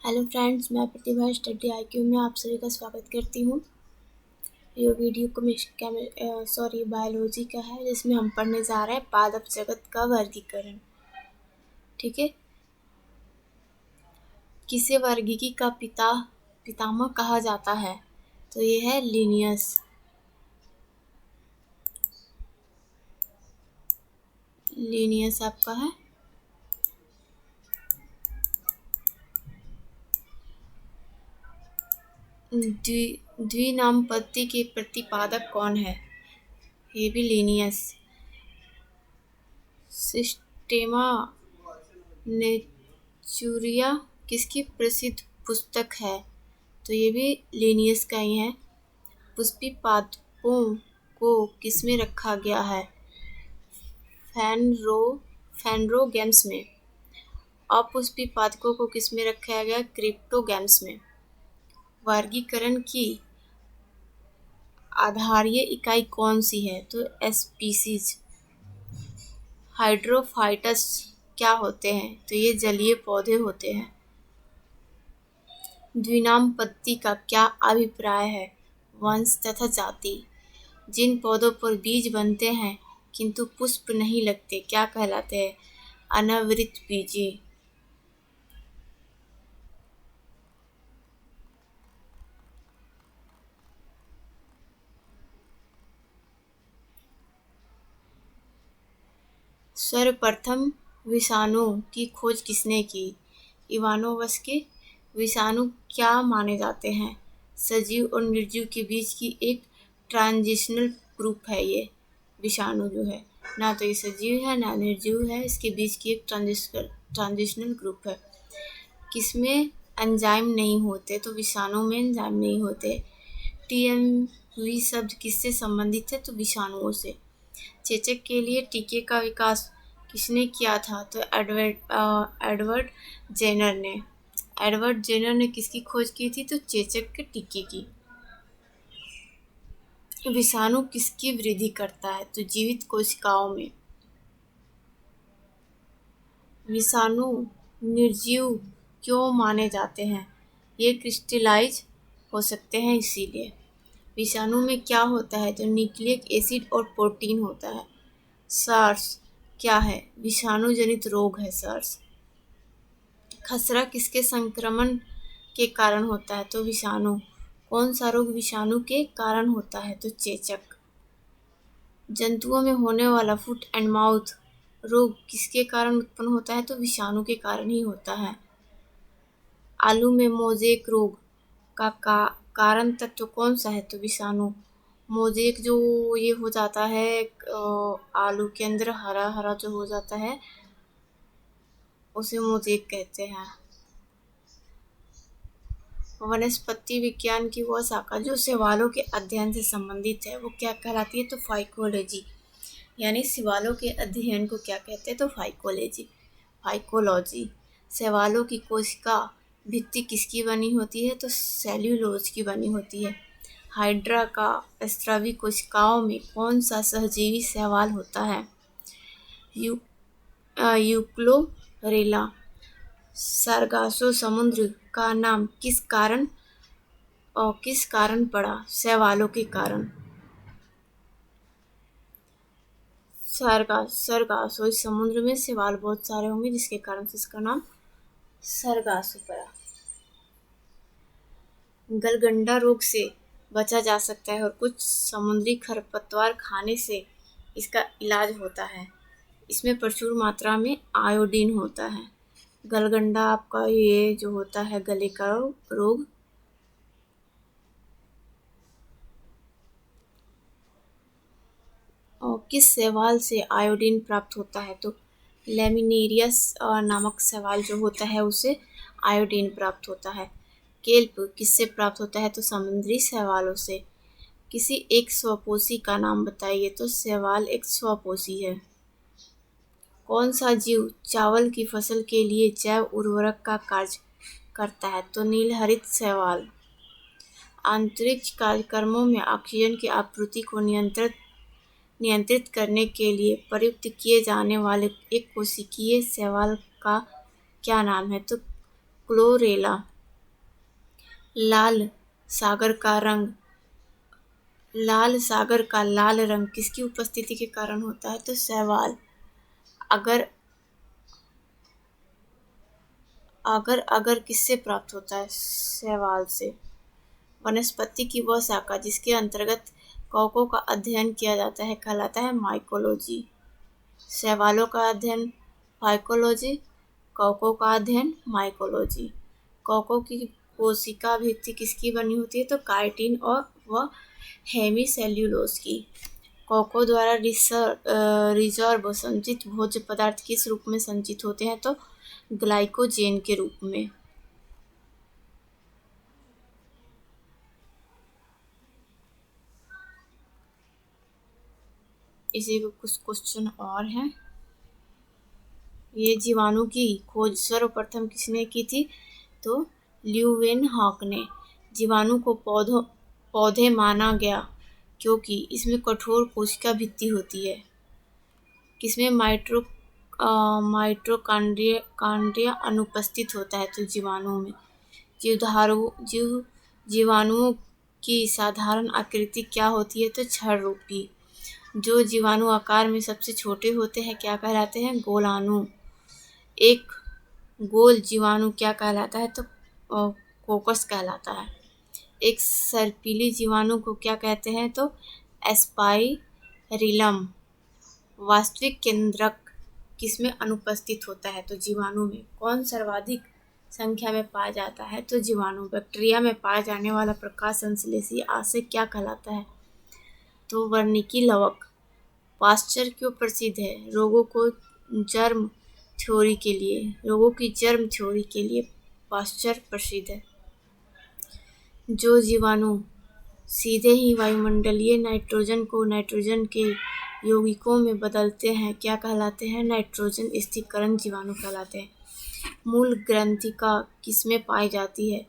Hello friends, मैं प्रतिभा study IQ में आप सभी का स्वागत करती हूँ। ये वीडियो बायोलॉजी का है, जिसमें हम पढ़ने जा रहे हैं पादप जगत का वर्गीकरण। ठीक है। किसे वर्गीकी का पितामह कहा जाता है? तो ये है लिनियस। लिनियस आपका है। द्विनामपत्ति के प्रतिपादक कौन है? ये भी लिनियस। सिस्टेमा नेचुरिया किसकी प्रसिद्ध पुस्तक है? तो ये भी लिनियस का ही है। पुष्पी पादपों को किसमें रखा गया है? फैनरोगेम्स में। अपुष्पी पादपों को किसमें रखा गया? क्रिप्टोगेम्स में। वर्गीकरण की आधारीय इकाई कौन सी है? तो स्पीसीज। हाइड्रोफाइट्स क्या होते हैं? तो ये जलीय पौधे होते हैं। द्विनामपत्ति का क्या अभिप्राय है? वंश तथा जाति। जिन पौधों पर बीज बनते हैं किंतु पुष्प नहीं लगते, क्या कहलाते हैं? अनावृतबीजी। सर्वप्रथम विषाणु की खोज किसने की? इवानोवस्की। विषाणु क्या माने जाते हैं? सजीव और निर्जीव के बीच की एक ट्रांजिशनल ग्रुप है ये विषाणु जो है। ना तो ये सजीव है ना निर्जीव है, इसके बीच की एक ट्रांजिशनल ग्रुप है। किसमें एंजाइम नहीं होते? तो विषाणु में एंजाइम नहीं होते। टीएमवी शब्द किससे संबंधित है? तो विषाणुओं से। चेचक के लिए टीके का विकास किसने किया था? तो एडवर्ड जेनर ने। एडवर्ड जेनर ने किसकी खोज की थी? तो चेचक के टीके की। विषाणु किसकी वृद्धि करता है? तो जीवित कोशिकाओं में। विषाणु निर्जीव क्यों माने जाते हैं? ये क्रिस्टलाइज हो सकते हैं इसीलिए। विषाणु में क्या होता है? तो न्यूक्लिक एसिड और प्रोटीन होता है। सार्स क्या है? विषाणु जनित रोग है सार्स। खसरा किसके संक्रमण के कारण होता है? तो विषाणु। कौन सा रोग विषाणु के कारण होता है? तो चेचक। जंतुओं में होने वाला फुट एंड माउथ रोग किसके कारण उत्पन्न होता है? तो विषाणु के कारण ही होता है। आलू में मोज़ेक रोग का कारण तत्व कौन सा है? तो विषाणु। मोज़ेक जो ये हो जाता है आलू के अंदर हरा हरा जो हो जाता है, उसे मोज़ेक कहते हैं। वनस्पति विज्ञान की वह शाखा जो शैवालों के अध्ययन से संबंधित है, वो क्या कहलाती है? तो फाइकोलॉजी। यानी शैवालों के अध्ययन को क्या कहते हैं? तो फाइकोलॉजी। शैवालों की कोशिका भित्ति किसकी बनी होती है? तो सेल्यूलोज की बनी होती है। हाइड्रा का स्रावी कोशिकाओं में कौन सा सहजीवी शैवाल होता है? यूक्लोरेला। सारगासो समुद्र का नाम किस कारण पड़ा? शैवालों के कारण। सरगासो। इस समुद्र में शैवाल बहुत सारे होंगे, जिसके कारण से इसका नाम सरगासो पड़ा। गलगंडा रोग से बचा जा सकता है और कुछ समुद्री खरपतवार खाने से इसका इलाज होता है। इसमें प्रचुर मात्रा में आयोडीन होता है। गलगंडा आपका ये जो होता है गले का रोग। और किस शैवाल से आयोडीन प्राप्त होता है? तो लेमिनेरियस नामक शैवाल जो होता है उसे आयोडीन प्राप्त होता है। केल्प किससे प्राप्त होता है? तो समुद्री शैवालों से। किसी एक स्वपोषी का नाम बताइए। तो शैवाल एक स्वपोषी है। कौन सा जीव चावल की फसल के लिए जैव उर्वरक का कार्य करता है? तो नीलहरित शैवाल। अंतरिक्ष कार्यक्रमों में ऑक्सीजन की आपूर्ति को नियंत्रित करने के लिए प्रयुक्त किए जाने वाले एक कोशिकीय शैवाल का क्या नाम है? तो क्लोरेला। लाल सागर का रंग, लाल सागर का लाल रंग किसकी उपस्थिति के कारण होता है? तो शैवाल। अगर अगर अगर किससे प्राप्त होता है? शैवाल से। वनस्पति की वह शाखा जिसके अंतर्गत कवकों का अध्ययन किया जाता है कहलाता है माइकोलॉजी। शैवालों का अध्ययन फाइकोलॉजी, कवकों का अध्ययन माइकोलॉजी। कवकों की कोशिका भित्ति किसकी बनी होती है? तो काइटिन और वह हेमीसेल्यूलोज की। कवकों द्वारा रिजर्व संचित भोज्य पदार्थ किस रूप में संचित होते हैं? तो ग्लाइकोजेन के रूप में। इसी को कुछ क्वेश्चन और हैं। ये जीवाणु की खोज सर्वप्रथम किसने की थी? तो ल्यूवेनहॉक ने। जीवाणु को पौधे माना गया क्योंकि इसमें कठोर कोशिका भित्ति होती है। किसमें? माइटोकॉन्ड्रिया अनुपस्थित होता है तो जीवाणुओं में। जीवाणुओं की साधारण आकृति क्या होती है? तो छड़ रूपी। जो जीवाणु आकार में सबसे छोटे होते हैं क्या कहलाते हैं? गोलाणु। एक गोल जीवाणु क्या कहलाता है? तो कोकस कहलाता है। एक सर्पिली जीवाणु को क्या कहते हैं? तो एस्पाइरिलम। वास्तविक केंद्रक किसमें अनुपस्थित होता है? तो जीवाणु में। कौन सर्वाधिक संख्या में पाया जाता है? तो जीवाणु। बैक्टीरिया में पाया जाने वाला प्रकाश संश्लेषी आशय क्या कहलाता है? तो वर्निकी लवक। पाश्चर क्यों प्रसिद्ध है? रोगों की जर्म थ्योरी के लिए पाश्चर प्रसिद्ध है। जो जीवाणु सीधे ही वायुमंडलीय नाइट्रोजन को नाइट्रोजन के यौगिकों में बदलते हैं क्या कहलाते हैं? नाइट्रोजन स्थिरीकरण जीवाणु कहलाते हैं। मूल ग्रंथिका किसमें पाई जाती है?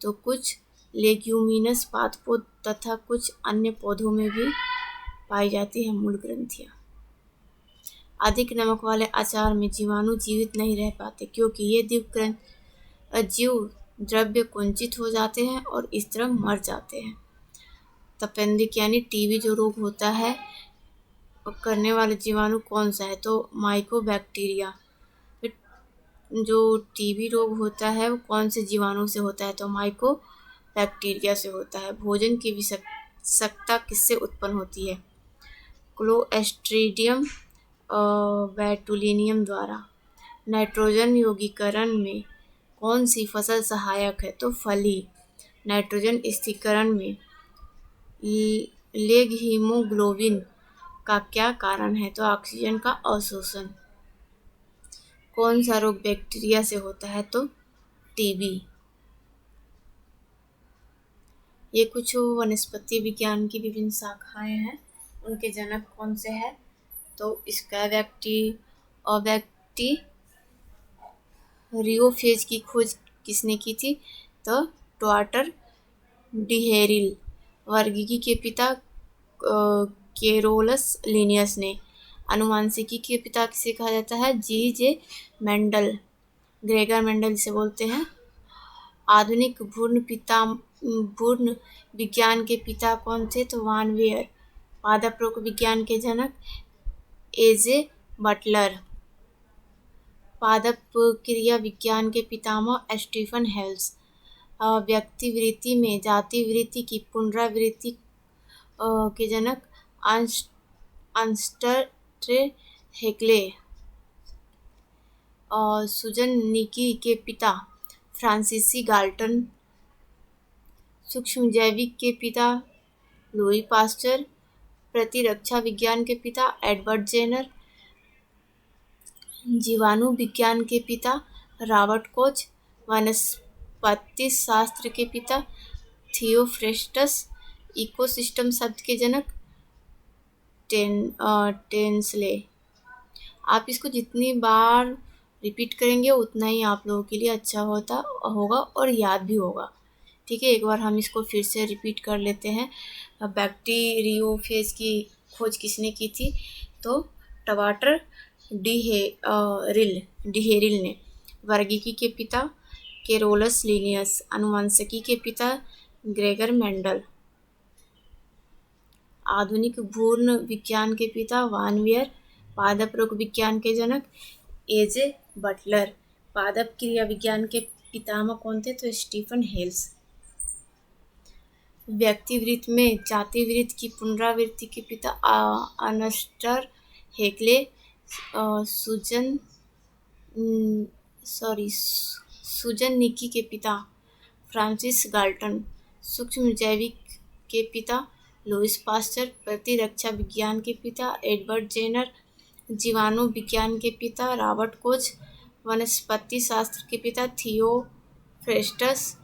तो कुछ लेग्यूमिनस पादपों तथा कुछ अन्य पौधों में भी पाई जाती है मूल ग्रंथियां। अधिक नमक वाले अचार में जीवाणु जीवित नहीं रह पाते क्योंकि ये जीव द्रव्य कुंचित हो जाते हैं और इस तरह मर जाते हैं। तपेंदिक यानी टीबी जो रोग होता है करने वाले जीवाणु कौन सा है? तो माइकोबैक्टीरिया। जो टीबी रोग होता है वो कौन से जीवाणु से होता है? तो माइकोबैक्टीरिया से होता है। भोजन की विषाक्तता किससे उत्पन्न होती है? क्लोस्ट्रीडियम बैटुलिनियम द्वारा। नाइट्रोजन यौगिकरण में कौन सी फसल सहायक है? तो फली। नाइट्रोजन स्थिरीकरण में लेग हीमोग्लोबिन का क्या कारण है? तो ऑक्सीजन का अवशोषण। कौन सा रोग बैक्टीरिया से होता है? तो टीबी। ये कुछ वनस्पति विज्ञान की विभिन्न शाखाएं हैं। उनके जनक कौन से हैं? तो स्काइबैक्टी रियोफेज की खोज किसने की थी? तो ट्वाटर डिहेरिल। वर्गीकी के पिता केरोलस लिनियस ने। अनुवांशिकी के पिता किसे कहा जाता है? G.J. मेंडल। ग्रेगर मेंडल जिसे बोलते हैं। आधुनिक भ्रूण विज्ञान के पिता कौन थे? तो वान वेयर। पादप रोग विज्ञान के जनक A.J. बटलर। पादप क्रिया विज्ञान के पितामह स्टीफन हेल्स। व्यक्तिवृत्ति में जातिवृत्ति की पुनरावृत्ति के जनक अर्नस्ट हेक्ले। सुजन निकी के पिता फ्रांसीसी गाल्टन। सूक्ष्म जैविक के पिता लुई पास्चर। प्रतिरक्षा विज्ञान के पिता एडवर्ड जेनर। जीवाणु विज्ञान के पिता रॉबर्ट कोच। वनस्पति शास्त्र के पिता थियोफ्रेस्टस। इकोसिस्टम शब्द के जनक टेंसले। आप इसको जितनी बार रिपीट करेंगे उतना ही आप लोगों के लिए अच्छा होगा और याद भी होगा। ठीक है, एक बार हम इसको फिर से रिपीट कर लेते हैं। बैक्टीरियोफेज की खोज किसने की थी? तो ट्वाटर डिहेरिल ने। वर्गीकी के पिता केरोलस लिनियस। आनुवंशिकी के पिता ग्रेगर मेंडल। आधुनिक भ्रूण विज्ञान के पिता वान वियर। पादप रोग विज्ञान के जनक एजे बटलर। पादप क्रिया विज्ञान के पितामह कौन थे? तो स्टीफन हेल्स। व्यक्ति वृत्त में जाति वृत्त की पुनरावृत्ति के पिता अर्नस्ट हेक्ले। सूजन निकी के पिता फ्रांसिस गाल्टन। सूक्ष्म जैविक के पिता लुईस पास्चर। प्रतिरक्षा विज्ञान के पिता एडवर्ड जेनर। जीवाणु विज्ञान के पिता रॉबर्ट कोच। वनस्पति शास्त्र के पिता थियोफ्रेस्टस।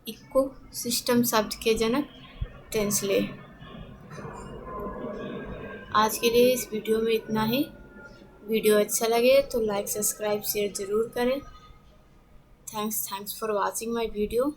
इकोसिस्टम शब्द के जनक टेंसले। आज के लिए इस वीडियो में इतना ही। वीडियो अच्छा लगे तो लाइक सब्सक्राइब शेयर ज़रूर करें। Thanks for watching my video.